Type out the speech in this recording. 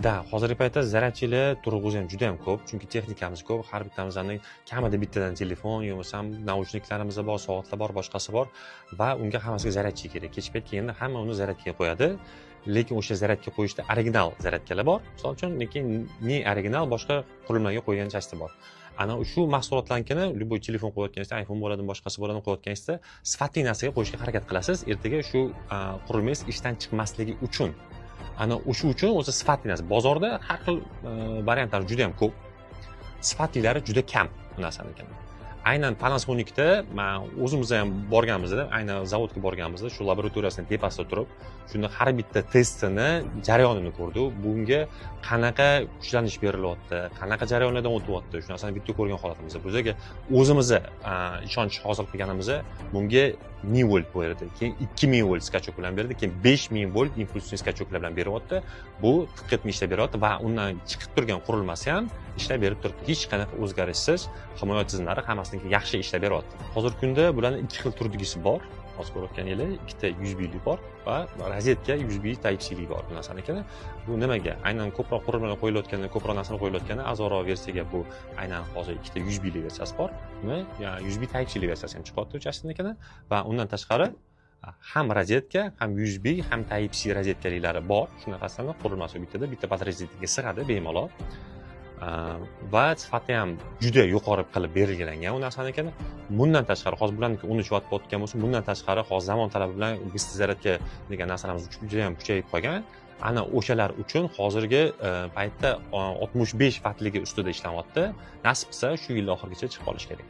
Da, hozirgi paytda zaryadchilar turg'uzi ham juda ham ko'p, chunki texnikamiz ko'p. Har bittamizning kamida bittadan telefon, yo bo'lmasam naushniklarimiz bor, soatlar bor, boshqasi bor va unga hammasiga zaryadchi kerak. Kech payt kelganda hamma uni zaryadkaga qo'yadi. Lekin o'sha zaryadga qo'yishda original zaryadkalar bor. Misol uchun, lekin ne original boshqa qurilmaga qo'ygan chasti bor. Ana shu mahsulotlarnikini любой telefon qo'yayotganingizda, iPhone bo'ladimi, boshqasi bo'ladimi qo'yayotganingizda sifatli narsaga qo'yishga harakat qilasiz. Ertaga shu qurilmangiz ishdan chiqmasligi uchun. Ana o'sha uchun o'zi sifatli narsa. Bozorda har xil variantlar juda ham ko'p. Sifatlilari juda kam bu narsaniki. Aynan Panasonicda men o'zimiz ham borganmizda, aynan zavodga borganmizda, shu laboratoriyasining tepasida turib, shunda har bitta testini, jarayonini ko'rdik. Bunga qanaqa kuchlanish berilyapti, qanaqa jarayonlardan o'tyapti, shu narsani bitta ko'rgan holatimizda. Bizga o'zimiz ishonch hosil qilganimizda bunga 1000 volt berdi, keyin 2000 volt skachok bilan berdi, keyin 5000 volt impulsli skachoklar bilan beryapti. Bu tiqitma ishlab beryapti va undan chiqib turgan qurilmasi ham ishlab berib turibdi. Hech qanaqa o'zgarishsiz himoya tizimlari hammasiniki yaxshi ishlab beryapti. Hozirgi kunda bularning ikki xil turdagisi bor. Hozir ko'rayotganingiz ikkita USB-lik bor va rozetka USB Type-C bor bu narsanikini. Bu nimaga? Aynan ko'proq qurilmalar qo'yilayotganda, ko'proq narsalar qo'yilayotganda azonroq versiyaga bu aynan hozir ikkita USB-lik versiyasi bor. Uni USB Type-C versiyasi ham chiqyapti o'chasinikini va undan tashqari ham rozetka, ham USB, ham Type-C rozetkaliklari bor. Shunaqasini qurilmasi bittada bitta batareyaga sig'adi bemalol. Va sifati ham juda yuqori qilib belgilangan u narsanikini. Bundan tashqari hozir bularniki 13 watt o'tgan bo'lsa, bundan tashqari hozir zamon talabi bilan bista zaryadka degan narsalarimiz juda ham kuchayib qolgan. Ana o'shalar uchun hozirgi paytda 65 wattligi ustida ishlayapti. Nasib qilsa shu yil oxirigacha chiqib qolish kerak.